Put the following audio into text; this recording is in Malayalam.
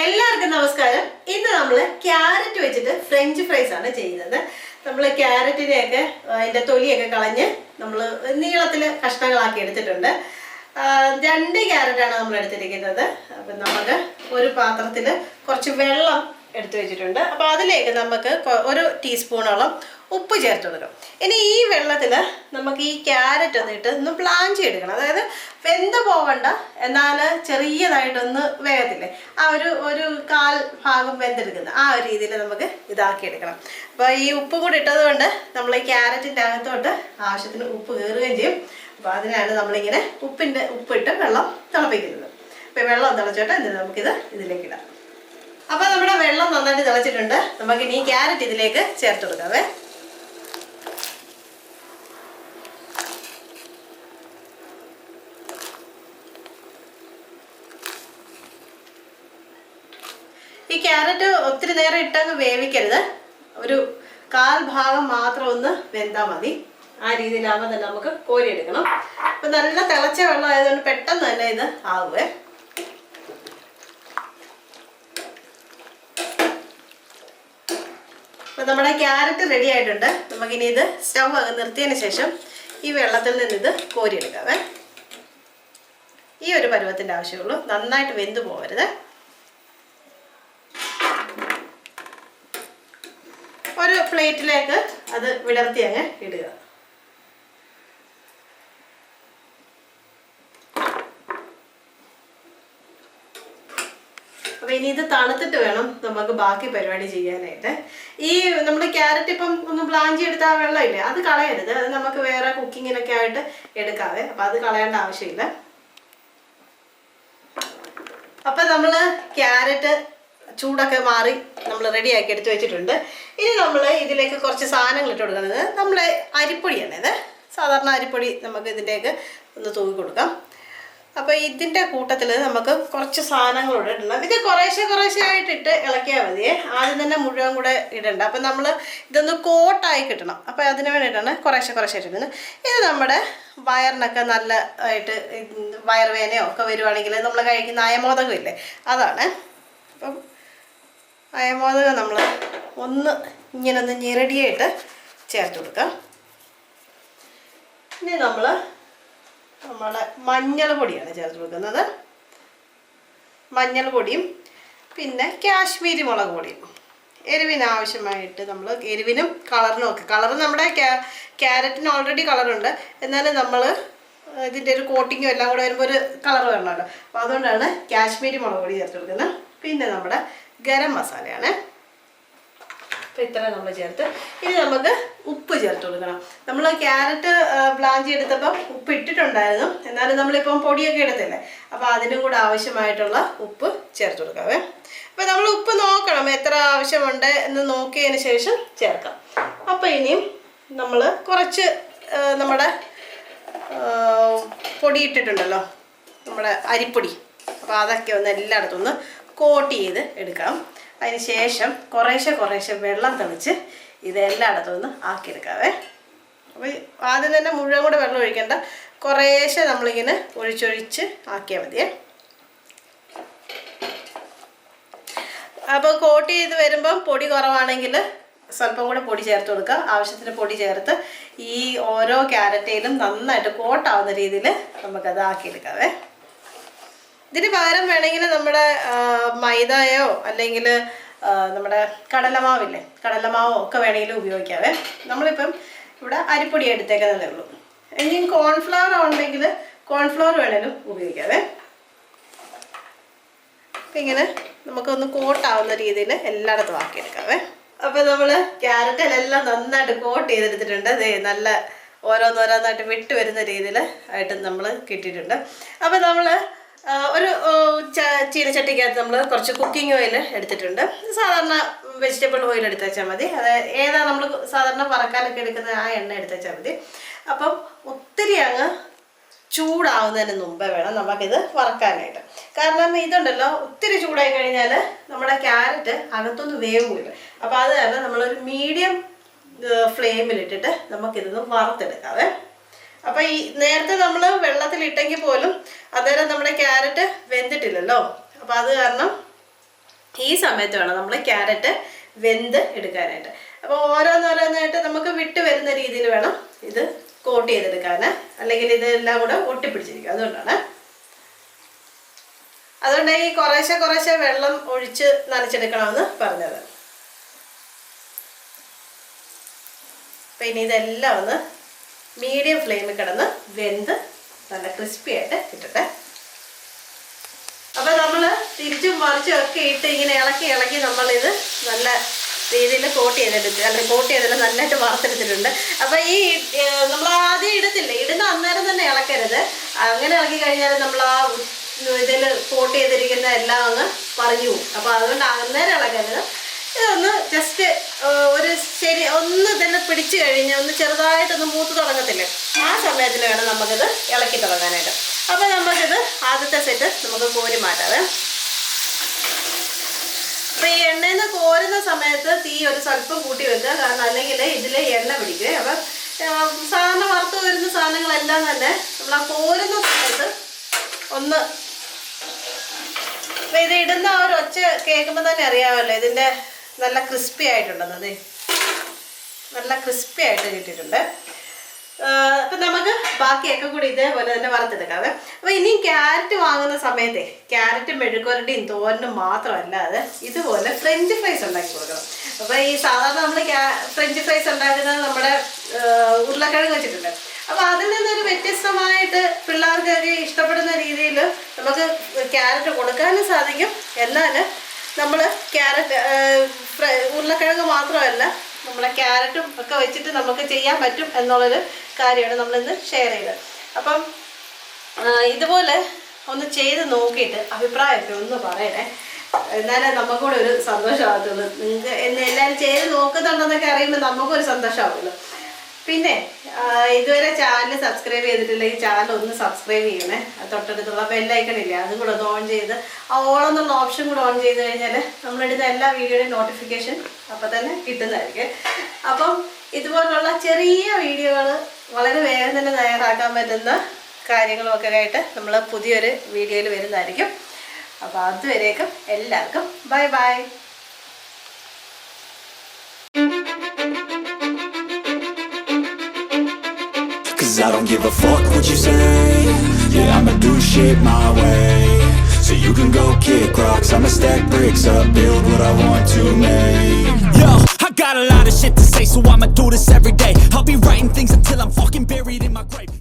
എല്ലാവർക്കും നമസ്കാരം. ഇന്ന് നമ്മൾ ക്യാരറ്റ് വെച്ചിട്ട് ഫ്രഞ്ച് ഫ്രൈസ് ആണ് ചെയ്യുന്നത്. നമ്മൾ ക്യാരറ്റിനെയൊക്കെ അതിൻ്റെ തൊലിയൊക്കെ കളഞ്ഞ് നമ്മൾ നീളത്തിൽ കഷ്ണങ്ങളാക്കി എടുത്തിട്ടുണ്ട്. 2 ക്യാരറ്റാണ് നമ്മൾ എടുത്തിരിക്കുന്നത്. അപ്പം നമുക്ക് ഒരു പാത്രത്തിൽ കുറച്ച് വെള്ളം എടുത്തു വെച്ചിട്ടുണ്ട്. അപ്പോൾ അതിലേക്ക് നമുക്ക് 1 ടീസ്പൂണോളം ഉപ്പ് ചേർത്ത് കൊടുക്കാം. ഇനി ഈ വെള്ളത്തിൽ നമുക്ക് ഈ ക്യാരറ്റ് ഒന്ന് ബ്ലാഞ്ച് എടുക്കണം. അതായത് വെന്ത് പോകണ്ട, എന്നാൽ ചെറിയതായിട്ടൊന്ന് വേഗത്തില്ലേ ആ ഒരു 1/4 ഭാഗം വെന്തെടുക്കുന്ന ആ ഒരു രീതിയിൽ നമുക്ക് ഇതാക്കിയെടുക്കണം. അപ്പോൾ ഈ ഉപ്പ് കൂടി ഇട്ടത് കൊണ്ട് നമ്മൾ ഈ ക്യാരറ്റിൻ്റെ അകത്തോട്ട് ആവശ്യത്തിന് ഉപ്പ് കയറുകയും ചെയ്യും. അപ്പോൾ അതിനാണ് നമ്മളിങ്ങനെ ഉപ്പിട്ട് വെള്ളം തിളപ്പിക്കുന്നത്. അപ്പോൾ വെള്ളം തിളച്ചോട്ടെ, എന്നിട്ട് നമുക്കിത് ഇതിലേക്ക് ഇടാം. അപ്പോൾ നമ്മുടെ വെള്ളം നന്നായിട്ട് തിളച്ചിട്ടുണ്ട്. നമുക്കിനി ഈ ക്യാരറ്റ് ഇതിലേക്ക് ചേർത്ത് കൊടുക്കാവേ. ഈ ക്യാരറ്റ് ഒത്തിരി നേരം ഇട്ടങ്ങ് വേവിക്കരുത്, ഒരു 1/4 ഭാഗം മാത്രം ഒന്ന് വെന്താൽ മതി. ആ രീതിയിലാകുമ്പോൾ തന്നെ നമുക്ക് കോരിയെടുക്കണം. അപ്പം നല്ല തിളച്ച വെള്ളം ആയതുകൊണ്ട് പെട്ടെന്ന് തന്നെ ഇത് ആകുവേ. അപ്പം നമ്മുടെ ക്യാരറ്റ് റെഡി ആയിട്ടുണ്ട്. നമുക്കിനി ഇത് സ്റ്റൗ അങ്ങ് നിർത്തിയതിന് ശേഷം ഈ വെള്ളത്തിൽ നിന്ന് ഇത് കോരിയെടുക്കാവേ. ഈ ഒരു പരുവത്തിൻ്റെ ആവശ്യമുള്ളൂ, നന്നായിട്ട് വെന്ത് പോകരുത്. ഒരു പ്ലേറ്റിലേക്ക് അത് വിടർത്തി അങ്ങ് ഇടുക. അപ്പോൾ ഇനി ഇത് തണുത്തിട്ട് വേണം നമുക്ക് ബാക്കി പരിപാടി ചെയ്യാനായിട്ട്. ഈ നമ്മുടെ ക്യാരറ്റ് ഇപ്പം ഒന്ന് ബ്ലാഞ്ചി എടുത്ത ആ വെള്ളമില്ലേ, അത് കളയരുത്. അത് നമുക്ക് വേറെ കുക്കിങ്ങിനൊക്കെ ആയിട്ട് എടുക്കാവേ. അപ്പം അത് കളയേണ്ട ആവശ്യമില്ല. അപ്പം നമ്മൾ ക്യാരറ്റ് ചൂടൊക്കെ മാറി നമ്മൾ റെഡിയാക്കി എടുത്ത് വെച്ചിട്ടുണ്ട്. ഇനി നമ്മൾ ഇതിലേക്ക് കുറച്ച് സാധനങ്ങൾ ഇട്ട് കൊടുക്കുന്നത് നമ്മൾ അരിപ്പൊടിയാണ്. ഇത് സാധാരണ അരിപ്പൊടി നമുക്ക് ഇതിലേക്ക് ഒന്ന് തൂക്കി കൊടുക്കാം. അപ്പോൾ ഇതിൻ്റെ കൂട്ടത്തിൽ നമുക്ക് കുറച്ച് സാധനങ്ങളോട് ഇടണം. ഇത് കുറേശ്ശെ ആയിട്ടിട്ട് ഇളക്കിയാൽ മതിയേ, ആദ്യം തന്നെ മുഴുവൻ കൂടെ ഇടണ്ട. അപ്പം നമ്മൾ ഇതൊന്ന് കോട്ടായി കിട്ടണം. അപ്പോൾ അതിന് വേണ്ടിയിട്ടാണ് കുറേശ്ശെ ഇടുന്നത്. ഇത് നമ്മുടെ വയറിനൊക്കെ നല്ല ആയിട്ട് വയറുവേനയോ ഒക്കെ വരുവാണെങ്കിൽ നമ്മൾ കഴിക്കുന്ന അയമോദകം ഇല്ലേ, അതാണ്. അപ്പം അയമോദകം നമ്മൾ ഇങ്ങനെ ഒന്ന് ഞെരടിയായിട്ട് ചേർത്ത് കൊടുക്കാം. ഇനി നമ്മുടെ മഞ്ഞൾ പൊടിയാണ് ചേർത്ത് കൊടുക്കുന്നത്. മഞ്ഞൾ പൊടിയും പിന്നെ കാശ്മീരി മുളക് പൊടിയും. എരിവിന് ആവശ്യമായിട്ട് നമ്മൾ എരിവിനും കളറിനും ഒക്കെ, കളർ നമ്മുടെ ക്യാരറ്റിന് ഓൾറെഡി കളറുണ്ട്, എന്നാലും നമ്മൾ ഇതിൻ്റെ ഒരു കോട്ടിങ്ങും എല്ലാം കൂടെ വരുമ്പോൾ ഒരു കളർ വരണമല്ലോ. അപ്പോൾ അതുകൊണ്ടാണ് കാശ്മീരി മുളക് പൊടി ചേർത്ത് കൊടുക്കുന്നത്. പിന്നെ നമ്മുടെ ഗരം മസാലയാണ്. അപ്പോൾ ഇത്ര നമ്മൾ ചേർത്ത് ഇനി നമുക്ക് ഉപ്പ് ചേർത്ത് കൊടുക്കണം. നമ്മൾ ക്യാരറ്റ് ബ്ലാഞ്ചി എടുത്തപ്പോൾ ഉപ്പ് ഇട്ടിട്ടുണ്ടായിരുന്നു, എന്നാലും നമ്മളിപ്പം പൊടിയൊക്കെ എടുത്തില്ലേ, അപ്പോൾ അതിനും കൂടെ ആവശ്യമായിട്ടുള്ള ഉപ്പ് ചേർത്ത് കൊടുക്കാവേ. അപ്പോൾ നമ്മൾ ഉപ്പ് നോക്കണം എത്ര ആവശ്യമുണ്ട് എന്ന് നോക്കിയതിന് ശേഷം ചേർക്കാം. അപ്പോൾ ഇനിയും നമ്മൾ കുറച്ച് നമ്മുടെ പൊടി ഇട്ടിട്ടുണ്ടല്ലോ, നമ്മുടെ അരിപ്പൊടി, അപ്പോൾ അതൊക്കെ ഒന്ന് എല്ലായിടത്തും ഒന്ന് കോട്ട് ചെയ്ത് എടുക്കാം. അതിന് ശേഷം കുറേശ്ശെ വെള്ളം തളിച്ച് ഇതെല്ലായിടത്തും ഒന്ന് ആക്കിയെടുക്കാവേ. അപ്പോൾ ആദ്യം തന്നെ മുഴുവൻ കൂടെ വെള്ളം ഒഴിക്കേണ്ട, കുറേശ്ശെ നമ്മളിങ്ങനെ ഒഴിച്ചൊഴിച്ച് ആക്കിയാൽ മതിയേ. അപ്പോൾ കോട്ട് ചെയ്ത് വരുമ്പം പൊടി കുറവാണെങ്കിൽ സ്വല്പം കൂടെ പൊടി ചേർത്ത് കൊടുക്കുക. ആവശ്യത്തിന് പൊടി ചേർത്ത് ഈ ഓരോ ക്യാരറ്റയിലും നന്നായിട്ട് കോട്ടാവുന്ന രീതിയിൽ നമുക്കത് ആക്കിയെടുക്കാവേ. ഇതിന് പകരം വേണമെങ്കിൽ നമ്മുടെ മൈദയോ അല്ലെങ്കിൽ നമ്മുടെ കടലമാവില്ലേ, കടലമാവോ ഒക്കെ വേണമെങ്കിലും ഉപയോഗിക്കാവേ. നമ്മളിപ്പം ഇവിടെ അരിപ്പൊടി എടുത്തേക്കുന്നതേ ഉള്ളൂ. ഇനി കോൺഫ്ലവർ ഉണ്ടെങ്കിൽ കോൺഫ്ലവർ വേണമെങ്കിലും ഉപയോഗിക്കാവേ. അപ്പം ഇങ്ങനെ നമുക്കൊന്ന് കോട്ടാവുന്ന രീതിയിൽ എല്ലായിടത്തും ആക്കിയെടുക്കാവേ. അപ്പോൾ നമ്മൾ ക്യാരറ്റിലെല്ലാം നന്നായിട്ട് കോട്ട് ചെയ്തെടുത്തിട്ടുണ്ട്. അതേ നല്ല ഓരോന്നോരോന്നായിട്ട് വിട്ട് വരുന്ന രീതിയിൽ ആയിട്ട് നമ്മൾ കിട്ടിയിട്ടുണ്ട്. അപ്പോൾ നമ്മൾ ഒരു ചീനച്ചട്ടിക്കകത്ത് നമ്മൾ കുറച്ച് കുക്കിംഗ് ഓയിൽ എടുത്തിട്ടുണ്ട്. സാധാരണ വെജിറ്റബിൾ ഓയിൽ എടുത്ത് വെച്ചാൽ മതി. അത് ഏതാ നമ്മൾ സാധാരണ വറക്കാനൊക്കെ എടുക്കുന്ന ആ എണ്ണ എടുത്ത് വെച്ചാൽ മതി. അപ്പം ഒത്തിരി അങ്ങ് ചൂടാവുന്നതിന് മുമ്പേ വേണം നമുക്കിത് വറക്കാനായിട്ട്. കാരണം ഇതുണ്ടല്ലോ, ഒത്തിരി ചൂടായി കഴിഞ്ഞാൽ നമ്മുടെ ക്യാരറ്റ് അകത്തൊന്ന് വേവില്ല. അപ്പോൾ അത് കാരണം നമ്മളൊരു മീഡിയം ഫ്ലെയിമിലിട്ടിട്ട് നമുക്കിതൊന്ന് വറുത്തെടുക്കാവേ. അപ്പോൾ ഈ നേരത്തെ നമ്മൾ വെള്ളത്തിലിട്ടെങ്കിൽ പോലും അന്നേരം നമ്മുടെ ക്യാരറ്റ് വെന്തിട്ടില്ലല്ലോ. അപ്പോൾ അത് കാരണം ഈ സമയത്ത് വേണം നമ്മൾ ക്യാരറ്റ് വെന്ത് എടുക്കാനായിട്ട്. അപ്പോൾ ഓരോന്നോരോന്നായിട്ട് നമുക്ക് വിട്ട് വരുന്ന രീതിയിൽ വേണം ഇത് കോട്ട് ചെയ്തെടുക്കാൻ, അല്ലെങ്കിൽ ഇതെല്ലാം കൂടെ ഒട്ടിപ്പിടിച്ചിരിക്കും. അതുകൊണ്ട് ഈ കുറേശ്ശെ വെള്ളം ഒഴിച്ച് നനച്ചെടുക്കണമെന്ന് പറഞ്ഞത്. അപ്പം ഇനി ഇതെല്ലാം ഒന്ന് മീഡിയം ഫ്ലെയിമിൽ കിടന്ന് വെന്ത് നല്ല ക്രിസ്പി ആയിട്ട് കിട്ടട്ടെ. അപ്പം നമ്മൾ തിരിച്ചും മറിച്ചും ഒക്കെ ഇട്ട് ഇങ്ങനെ ഇളക്കി നമ്മളിത് നല്ല രീതിയിൽ കോട്ട് ചെയ്തെടുക്കുക, അല്ലെങ്കിൽ കോട്ട് ചെയ്തെല്ലാം നല്ലതായിട്ട് വറുത്തെടുത്തിട്ടുണ്ട്. അപ്പം ഈ നമ്മൾ ആദ്യം ഇടുന്ന അന്നേരം തന്നെ ഇളക്കരുത്. അങ്ങനെ ഇളക്കി കഴിഞ്ഞാൽ നമ്മൾ ആ ഇതിൽ കോട്ട് ചെയ്തിരിക്കുന്ന എല്ലാം അങ്ങ് പറഞ്ഞു പോകും. അപ്പോൾ അതുകൊണ്ട് അന്നേരം ഇളക്കരുത്. ഇതൊന്ന് ജസ്റ്റ് ഒന്ന് തന്നെ പിടിച്ചു കഴിഞ്ഞ് ഒന്ന് ചെറുതായിട്ടൊന്ന് മൂത്ത് തുടങ്ങത്തില്ലേ, ആ സമയത്തിൽ വേണം നമുക്കിത് ഇളക്കി തുടങ്ങാനായിട്ട്. അപ്പോൾ നമുക്കിത് ആദ്യത്തെ സെറ്റ് നമുക്ക് കോരി മാറ്റാതെ. അപ്പോൾ ഈ എണ്ണയിൽ നിന്ന് കോരുന്ന സമയത്ത് തീ ഒരു സ്വല്പം കൂട്ടി വെക്കുക, കാരണം അല്ലെങ്കിൽ ഇതിൽ എണ്ണ പിടിക്കുക. അപ്പം സാധാരണ വറുത്ത് വരുന്ന സാധനങ്ങളെല്ലാം തന്നെ നമ്മൾ ആ കോരുന്ന സമയത്ത് ഒന്ന് ഇത് ഇടുന്ന ആ ഒരു ഒച്ച കേൾക്കുമ്പോൾ തന്നെ അറിയാമല്ലോ ഇതിൻ്റെ നല്ല ക്രിസ്പി ആയിട്ടുണ്ടെന്നത്. നല്ല ക്രിസ്പി ആയിട്ട് കിട്ടിയിട്ടുണ്ട്. അപ്പം നമുക്ക് ബാക്കിയൊക്കെ കൂടി ഇതേപോലെ തന്നെ വറുത്തെടുക്കാതെ. അപ്പോൾ ഇനിയും ക്യാരറ്റ് വാങ്ങുന്ന സമയത്തെ ക്യാരറ്റ് മെഴുക്കുവരട്ടിയും തോരനും മാത്രമല്ലാതെ ഇതുപോലെ ഫ്രഞ്ച് ഫ്രൈസ് ഉണ്ടാക്കി കൊടുക്കണം. അപ്പോൾ ഈ സാധാരണ നമ്മൾ ഫ്രഞ്ച് ഫ്രൈസ് ഉണ്ടാക്കുന്നത് നമ്മുടെ ഉരുളക്കിഴങ്ങ് വെച്ചിട്ടുണ്ട്. അപ്പോൾ അതിൽ നിന്നൊരു വ്യത്യസ്തമായിട്ട് പിള്ളേർക്കൊക്കെ ഇഷ്ടപ്പെടുന്ന രീതിയിൽ നമുക്ക് ക്യാരറ്റ് കൊടുക്കാനും സാധിക്കും. എന്നാൽ നമ്മൾ ക്യാരറ്റ് ഉരുളക്കിഴങ്ങ് മാത്രമല്ല നമ്മളെ ക്യാരറ്റും ഒക്കെ വെച്ചിട്ട് നമുക്ക് ചെയ്യാൻ പറ്റും എന്നുള്ളൊരു കാര്യമാണ് നമ്മളിന്ന് ഷെയർ ചെയ്തത്. അപ്പം ഇതുപോലെ ഒന്ന് ചെയ്ത് നോക്കിയിട്ട് അഭിപ്രായമൊക്കെ ഒന്ന് പറയണേ, എന്നാലേ നമുക്കൂടെ ഒരു സന്തോഷമാകത്തുള്ളൂ. നിങ്ങൾക്ക് എല്ലാവരും ചെയ്ത് നോക്കുന്നുണ്ടെന്നൊക്കെ അറിയുമ്പോൾ നമുക്കൊരു സന്തോഷമാവുമല്ലോ. പിന്നെ ഇതുവരെ ചാനൽ സബ്സ്ക്രൈബ് ചെയ്തിട്ടില്ലെങ്കിൽ ചാനൽ ഒന്ന് സബ്സ്ക്രൈബ് ചെയ്യണേ. തൊട്ടടുത്തുള്ള ബെല്ലൈക്കണില്ലേ, അതും കൂടെ ഒന്ന് ഓൺ ചെയ്ത് ആ ഓൾ എന്നുള്ള ഓപ്ഷൻ കൂടെ ഓൺ ചെയ്ത് കഴിഞ്ഞാൽ നമ്മളിടുന്ന എല്ലാ വീഡിയോയുടെയും നോട്ടിഫിക്കേഷൻ അപ്പം തന്നെ കിട്ടുന്നതായിരിക്കും. അപ്പം ഇതുപോലുള്ള ചെറിയ വീഡിയോകൾ വളരെ വേഗം തന്നെ തയ്യാറാക്കാൻ പറ്റുന്ന കാര്യങ്ങളുമൊക്കെ ആയിട്ട് നമ്മൾ പുതിയൊരു വീഡിയോയിൽ വരുന്നതായിരിക്കും. അപ്പോൾ അതുവരേക്കും എല്ലാവർക്കും bye bye. I don't give a fuck what you say. Yeah, I'ma do shit my way. So you can go kick rocks, I'ma stack bricks up, build what I want to make. Yo, I got a lot of shit to say, so I'ma do this every day. I'll be writing things until I'm fucking buried in my grave.